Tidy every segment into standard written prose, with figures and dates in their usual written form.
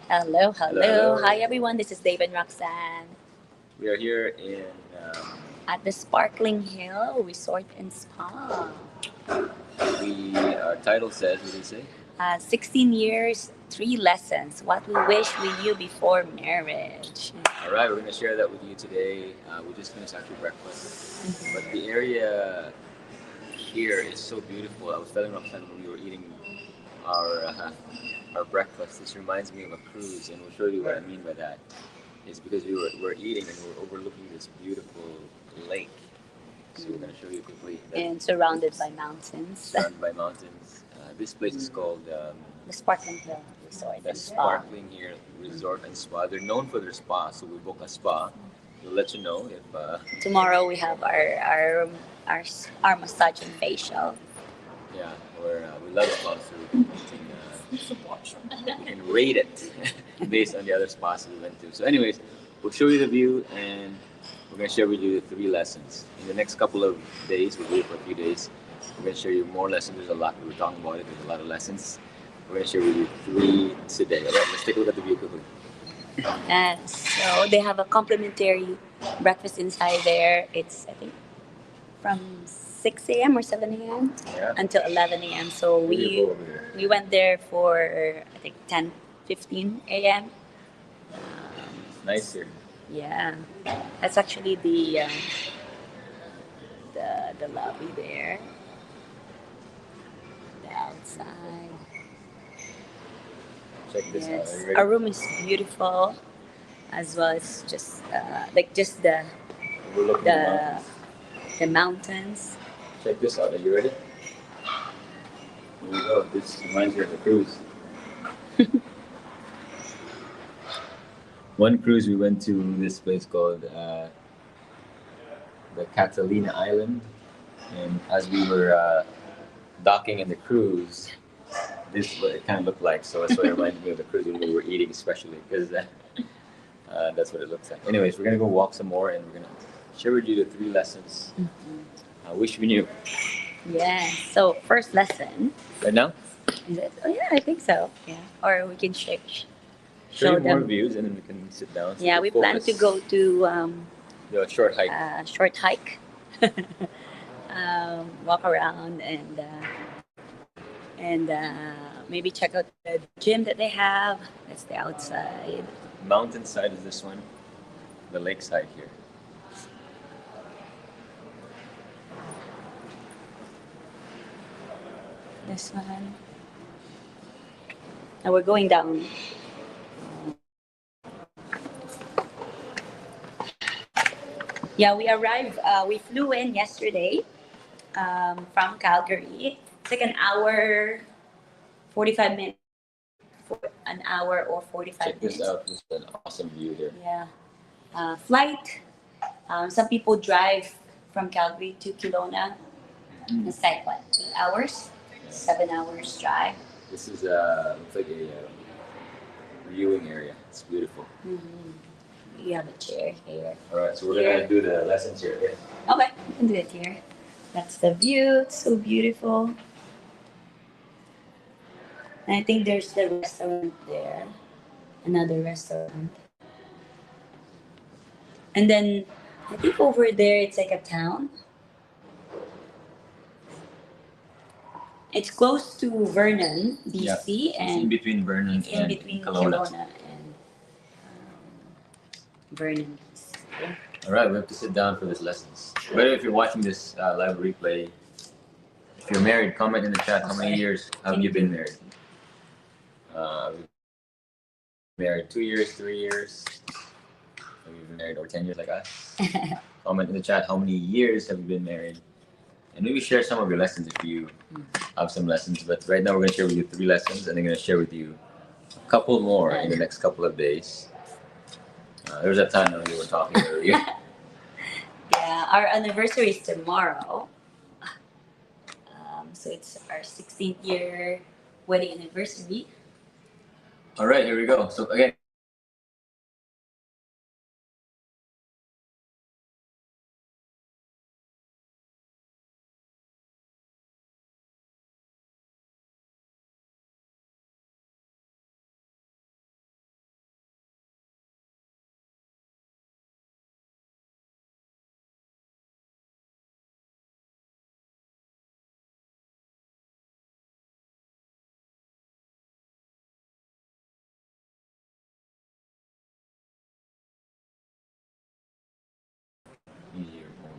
Hello, Hello, hello. Hi, hello. everyone. This is Dave and Roxanne We are here in at the Sparkling Hill Resort and Spa. our title says, what do you say? 16 years, three lessons. What we wish we knew before marriage. All right, we're going to share that with you today. We just finished actually breakfast, but the area here is so beautiful. I was telling Roxanne when we were eating our our breakfast. This reminds me of a cruise, and we'll show you what I mean by that. It's because we're eating and we're overlooking this beautiful lake. So we're going to show you quickly. And surrounded by mountains. Surrounded by mountains. This place is called The Sparkling Hill Resort the and Spa. Sparkling here Resort and Spa. They're known for their spa, so we book a spa. We'll let you know if Tomorrow we have our, our massage and facial. yeah, or we love spas, so we can rate it based on the other spas we went to. So, anyways, we'll show you the view and we're gonna share with you the three lessons. In the next couple of days, we'll do it for a few days. We're gonna share you more lessons. There's a lot we were talking about it. There's a lot of lessons. We're gonna share with you three today. All right, let's take a look at the view quickly. And so they have a complimentary breakfast inside there. It's, I think, from 6 a.m. or 7 a.m. Yeah. until 11 a.m. So we went there for, I think, 10:15 a.m. Nice here. Yeah, that's actually the lobby there, the outside. Check this out. Are Yes, you ready? our room is beautiful, as well as just like just Overlooking the mountains. the mountains. Check this out. Are you ready? Here we go. This reminds me of a cruise. One cruise we went to this place called the Catalina Island, and as we were docking in the cruise, this is what it kind of looked like. So that's what it reminded me of the cruise when we were eating, especially because that's what it looks like. Anyways, we're gonna go walk some more, and we're gonna share with you the three lessons I wish we knew. Yeah. So first lesson Right now, is it? Oh yeah, I think so. Yeah. Or we can show show you more them. views, and then we can sit down. So Yeah, we plan to go to do a short hike. a short hike, walk around, and maybe check out the gym that they have. That's the outside. Mountainside is this one. The lakeside here. This one. And we're going down. Yeah, we arrived. We flew in yesterday from Calgary. It's like an hour, 45 minutes. For an hour or 45 Check this minutes. out. This is an awesome view here. Yeah. Flight. Some people drive from Calgary to Kelowna. It's like what, 8 hours? 7 hours drive. This is looks like a viewing area. It's beautiful. You have a chair here. All right, so we're gonna do the lessons here. Okay? Okay, we can do it here. That's the view. It's so beautiful. And I think there's the restaurant there. Another restaurant. And then I think over there it's like a town. It's close to Vernon, BC, It's in and between Vernon it's in and between Kelowna. Kelowna and Vernon. All right, we have to sit down for these lessons. But if you're watching this live replay, if you're married, comment in the chat how many years have you been married. Married 2 years, 3 years. Have you been married over 10 years like us? Comment in the chat how many years have you been married, and maybe share some of your lessons if you have some lessons. But right now we're gonna share with you three lessons, and I'm gonna share with you a couple more in the next couple of days. There was that time when we were talking earlier. Yeah, our anniversary is tomorrow. So it's our 16th year wedding anniversary. All right, here we go. So again,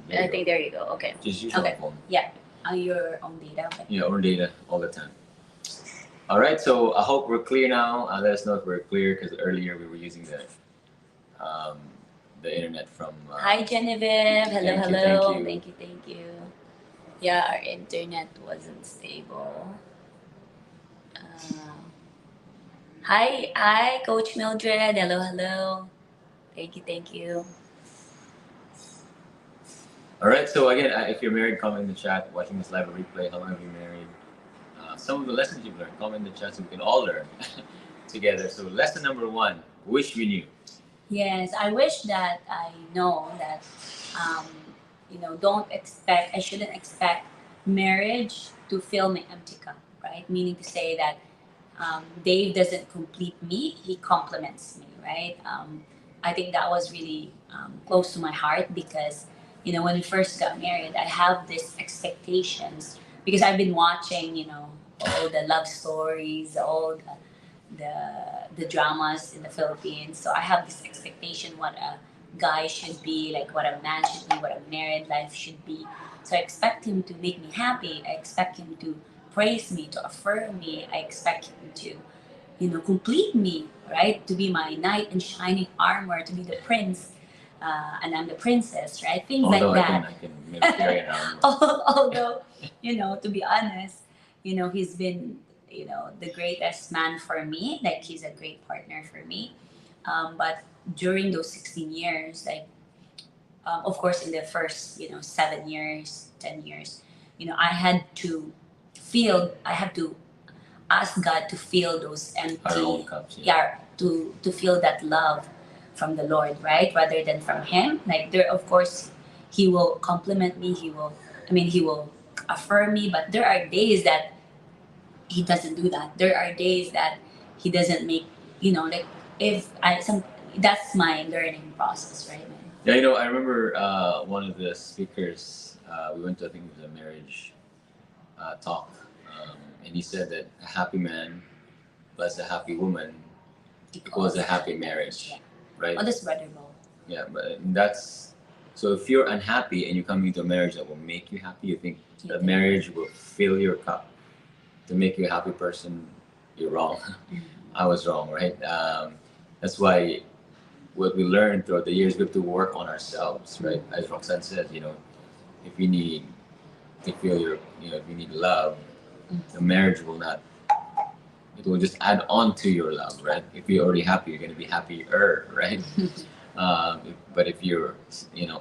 There I you think go. there you go. Okay. Just use Okay. your phone. Your own data. Okay. Yeah, or data all the time. All right, so I hope we're clear now. Let us know if we're clear because earlier we were using um, the internet from. Hi Genevieve. Hello, Thank you, hello. thank you. Thank you, thank you. Yeah, our internet wasn't stable. Uh, hi, Coach Mildred. Hello, hello. Thank you, thank you. All right, so again, if you're married, comment in the chat. Watching this live replay, how long have you married? Some of the lessons you've learned, comment in the chat so we can all learn together. So lesson number 1: wish we knew. Yes, I wish that I know that, um, don't expect, I shouldn't expect marriage to fill my empty cup, right? Meaning to say that Dave doesn't complete me, he complements me, right? I think that was really close to my heart because, when we first got married, I have these expectations because I've been watching, all the love stories, all the dramas in the Philippines. So I have this expectation what a guy should be, like what a man should be, what a married life should be. So I expect him to make me happy. I expect him to praise me, to affirm me. I expect him to, complete me, right? To be my knight in shining armor, to be the prince, and I'm the princess, right? Things Although like that. I can maybe carry it on. Although, to be honest, he's been, the greatest man for me. Like he's a great partner for me. But during those 16 years, like, of course, in the first, 7 years, 10 years, I had to ask God to fill those Our own empty, cups. yeah, to feel that love from the Lord, right? Rather than from Him. Like there, of course, He will compliment me. He will affirm me. But there are days that He doesn't do that. There are days that He doesn't make, like if I some. That's my learning process, right, man? Yeah, I remember one of the speakers. We went to, I think it was a marriage talk, and he said that a happy man plus a happy woman equals a happy marriage, Yeah. right? Oh, that's Brother Bo. Yeah, but that's so. If you're unhappy and you come into a marriage that will make you happy, you think that marriage will fill your cup to make you a happy person. You're wrong. I was wrong, right? That's why what we learned throughout the years, we have to work on ourselves, right? As Roxanne says, if you need to feel if you need love, the marriage will not. It will just add on to your love, right? If you're already happy, you're going to be happier, right? But if you're,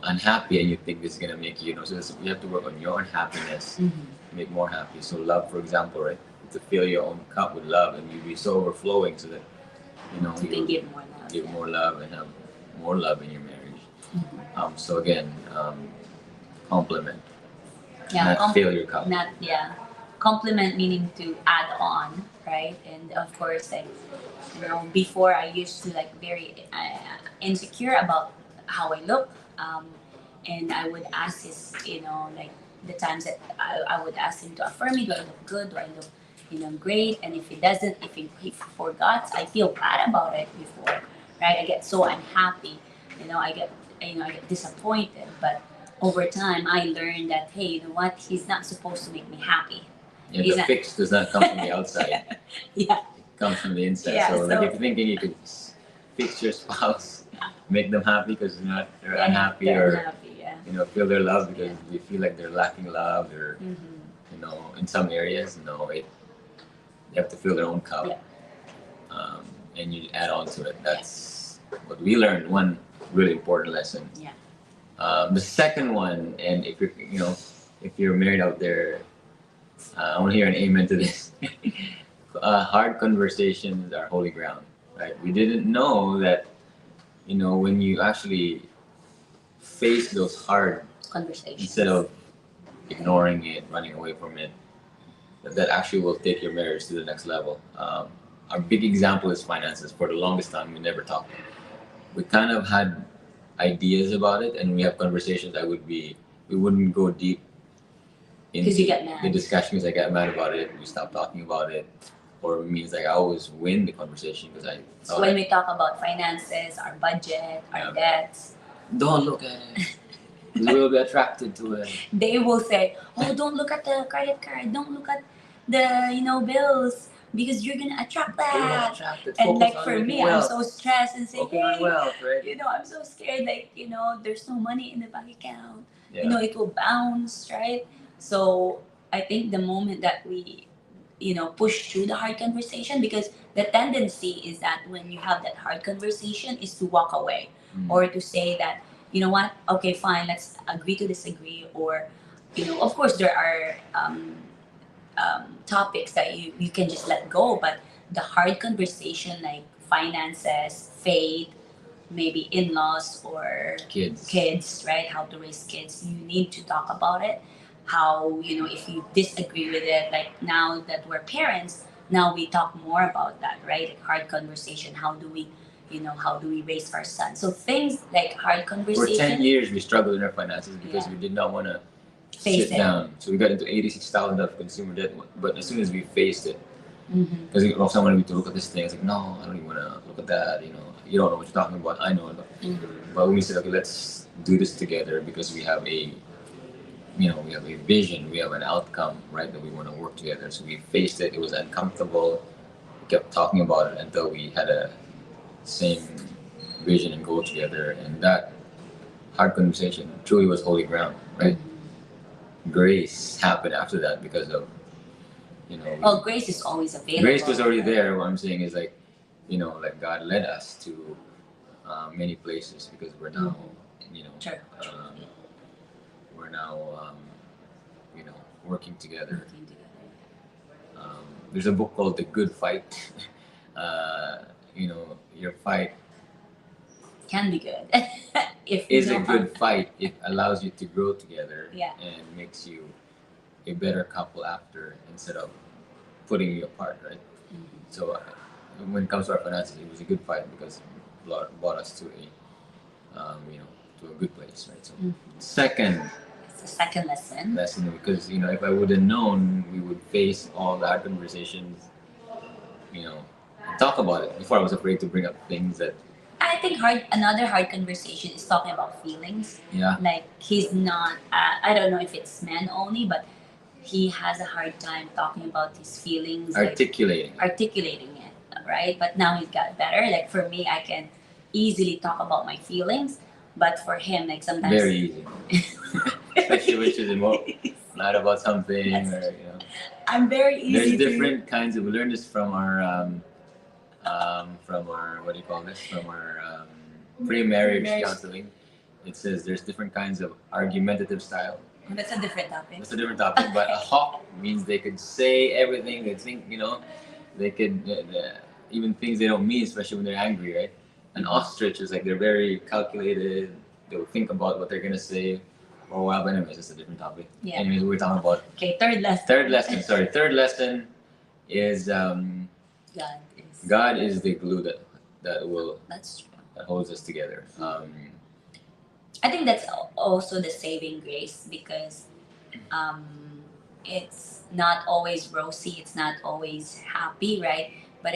unhappy and you think this is going to make you, so you have to work on your unhappiness to make more happy. So love, for example, right? To fill your own cup with love and you be so overflowing so that, You can give more love. give more love and have more love in your marriage. So again, compliment, not fill your cup. Not, yeah. Compliment meaning to add on, right? And of course, like, before I used to like very insecure about how I look, and I would ask his, like the times that I would ask him to affirm me, do I look good? Do I look, great? And if he doesn't, if he forgot, I feel bad about it before, right? I get so unhappy, I get disappointed, but over time I learned that, hey, you know what? He's not supposed to make me happy. Yeah, He's the not- fix does not come from the outside. Yeah. It comes from the inside. Yeah, so, like so- if you're thinking you could fix your spouse, make them happy because they're Yeah, unhappy, they're or unhappy, feel their love because you feel like they're lacking love, or Mm-hmm. in some areas, they have to fill their own cup, Yeah. and you add on to it. That's what we learned. One really important lesson. Yeah. The second one, and if you're married out there, I want to hear an amen to this. Hard conversations are holy ground, right? We didn't know that, when you actually face those hard, Conversation. instead of ignoring it, running away from it, that actually will take your marriage to the next level. Our big example is finances. For the longest time, we never talked. We kind of had ideas about it, and we have conversations that we wouldn't go deep into 'Cause you get mad. the discussions. I get mad about it. We stop talking about it, or it means like I always win the conversation because I So when we talk about finances, our budget, our Yeah. debts, don't look at it. You will be attracted to it. They will say, "Oh, don't look at the credit card. Don't look at the bills because you're gonna attract You're not that." attracted. And Focus like on for making me, I'm wealth. so stressed and say, Focus on "Hey, wealth, right? I'm so scared. Like there's no money in the bank account. Yeah. It will bounce, right?" So I think the moment that we push through the hard conversation, because the tendency is that when you have that hard conversation is to walk away Mm. or to say that, you know what, okay, fine, let's agree to disagree. Or of course there are topics that you can just let go, but the hard conversation like finances, faith, maybe in-laws or Kids. right? How to raise kids, you need to talk about it. How, if you disagree with it, like now that we're parents, now we talk more about that, right? Like hard conversation. How do we raise our son? So things like hard For conversation. 10 years, we struggled in our finances because Yeah. we did not want to Face sit it. down. So we got into 86,000 of consumer debt. But as soon as we faced it, Mhm. because someone wanted me to look at this thing, it's like, no, I don't even want to look at that. You don't know what you're talking about. I know. Mhm. But we said, okay, let's do this together because we have we have a vision, we have an outcome, right? That we want to work together. So we faced it. It was uncomfortable. We kept talking about it until we had a same vision and goal together. And that hard conversation truly was holy ground, right? Grace happened after that because of Well, grace is always available. grace was already there. What I'm saying is like God led us to many places because we're now Sure. we're now working together. Working together. There's a book called The Good Fight. Your fight Can be good. If is you a know good fight. It allows you to grow together Yeah. and makes you a better couple after instead of putting you apart, right? Mhm. So when it comes to our finances, it was a good fight because Lord brought us to a good place, right? So Mhm. second It's the second lesson. because if I would have known we would face all the hard conversations, and talk about it before. I was afraid to bring up things that I think another hard conversation is talking about feelings. yeah Like he's not. I don't know if it's men only, but he has a hard time talking about his feelings, articulating. articulating it, right? But now he's got better. Like for me, I can easily talk about my feelings, but for him, like sometimes Very easy, especially when she's mad about something Yes. or I'm very easy. There's to- different kinds of. We learned this from our what do you call this? From our pre-marriage Marriage. counseling. It says there's different kinds of argumentative style. That's a different topic. That's a different topic. But a hawk means they could say everything they think. They could even things they don't mean, especially when they're angry, right? An ostrich is like they're very calculated. They'll think about what they're gonna say for a while. But anyways, it's a different topic. Yeah. Anyways, we're talking about Okay, third lesson. Third lesson is God is the glue that That's true. holds us together. I think that's also the saving grace because it's not always rosy, it's not always happy, right? But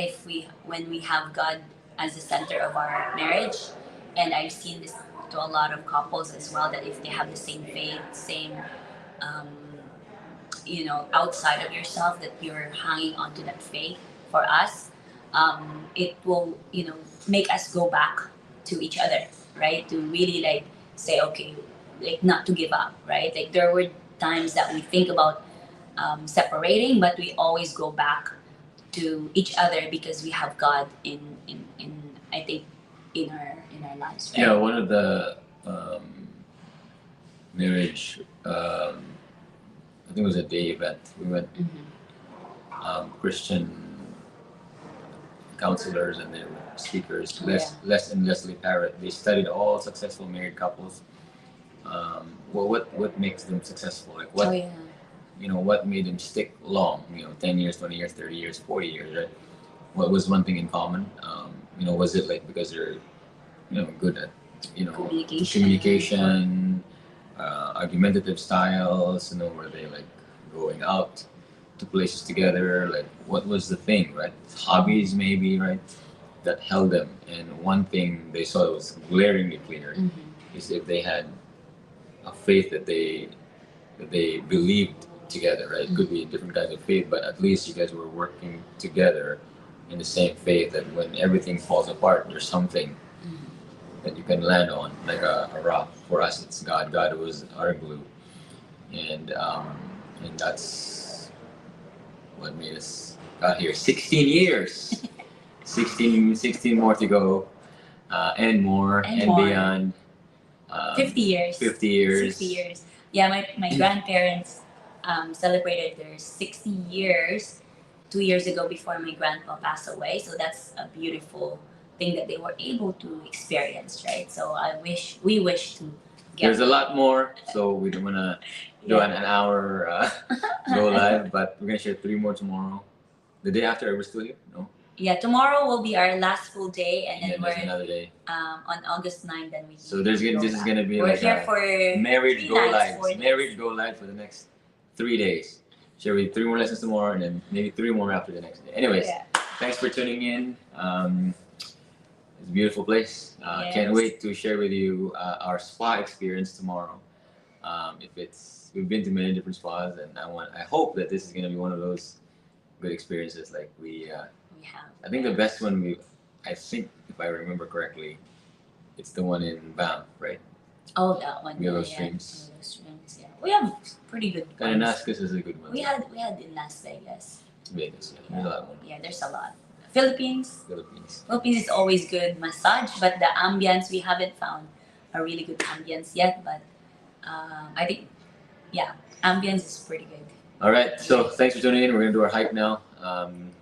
when we have God as the center of our marriage, and I've seen this to a lot of couples as well, that if they have the same faith, same um, outside of yourself, that you're hanging onto that faith. For us, it will make us go back to each other, right? To really like say, okay, like not to give up, right? Like there were times that we think about separating, but we always go back to each other because we have God in I think in our lives, right? Yeah, one of the marriage. I think it was a day event. We went Mhm. Christian counselors and their speakers. Oh, Les and Leslie Parrott. They studied all successful married couples. What makes them successful? Like what Oh yeah. what made them stick long? 10 years, 20 years, 30 years, 40 years, right? What was one thing in common? Was it like because they're good at communication, argumentative styles, were they like going out to places together? Like what was the thing, right? Hobbies maybe, right? That held them. And one thing they saw that was glaringly clear Mhm. is if they had a faith that they believed together, right? It could be different kinds of faith, but at least you guys were working together in the same faith that when everything falls apart, there's something that you can land on, like a rock. For us, it's God. God was our glue, and that's what made us got here. 16 years, 16 more to go, and more, And and more. beyond. 50 years. 50 years. 60 years. Yeah, my grandparents celebrated their 60 years 2 years ago before my grandpa passed away. So that's a beautiful thing that they were able to experience, right? So we wish to get. There's a lot more, so we don't wanna do Yeah. an hour go live, but we're gonna share 3 more tomorrow. The day after, are we still here? No. Yeah, tomorrow will be our last full day, and And then then there's we're another day. on August 9th. Then we. So this is gonna be We're like here a for marriage 3 go nights, live. 4 days. Marriage go live for the next 3 days. Share with 3 more lessons tomorrow, and then maybe 3 more after the next day. Anyways, Yeah. thanks for tuning in. It's a beautiful place. Can't Yes. wait to share with you our spa experience tomorrow. We've been to many different spas, and I hope that this is gonna be one of those good experiences. Like We have. I think the best one I think if I remember correctly, it's the one in Banff, right? Oh, that one. Willow yeah, Streams. Willow Streams. Yeah, we have pretty good ones. Kananaskis is a good one. We had in Las Vegas. Vegas. Yeah. There's a lot more. Yeah, there's a lot. Philippines. Philippines. Philippines is always good massage, but the ambience we haven't found a really good ambience yet. But I think, yeah, ambience is pretty good. All right. So thanks for tuning in. We're gonna do our hype now.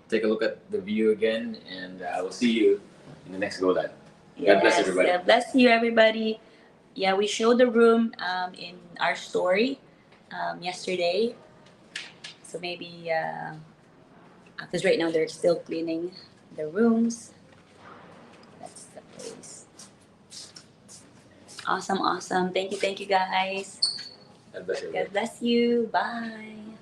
Take a look at the view again, and we'll see you in the next go live. God bless everybody. God bless you, everybody. Yeah, we showed the room in our story yesterday. So maybe, because right now they're still cleaning the rooms. That's the place. Awesome. Thank you, guys. God bless everybody. God bless you. Bye.